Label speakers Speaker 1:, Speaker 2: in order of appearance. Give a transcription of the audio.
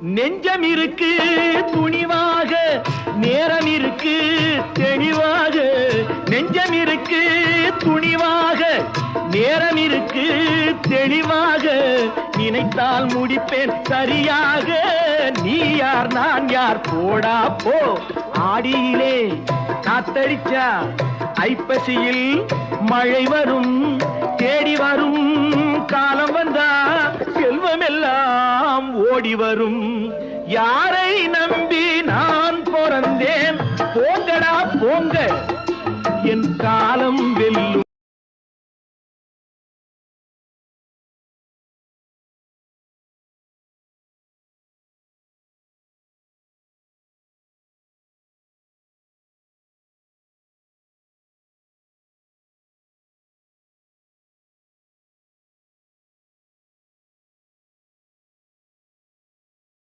Speaker 1: நெஞ்சம் இருக்கு துணிவாக, நேரம் இருக்கு தெளிவாக. நெஞ்சம் இருக்கு துணிவாக, நேரம் இருக்கு தெளிவாக. நினைத்தால் முடிப்பேன் சரியாக. நீ யார் நான் யார் போடா போ. ஆடியிலே காத்தடிச்சா ஐப்பசியில் மழை வரும். தேடி வரும் காலம் வந்தா செல்வம் எல்லாம் ஓடி வரும். யாரை நம்பி நான் பிறந்தேன்? போங்கடா போங்க, என் காலம் வெல்லும்.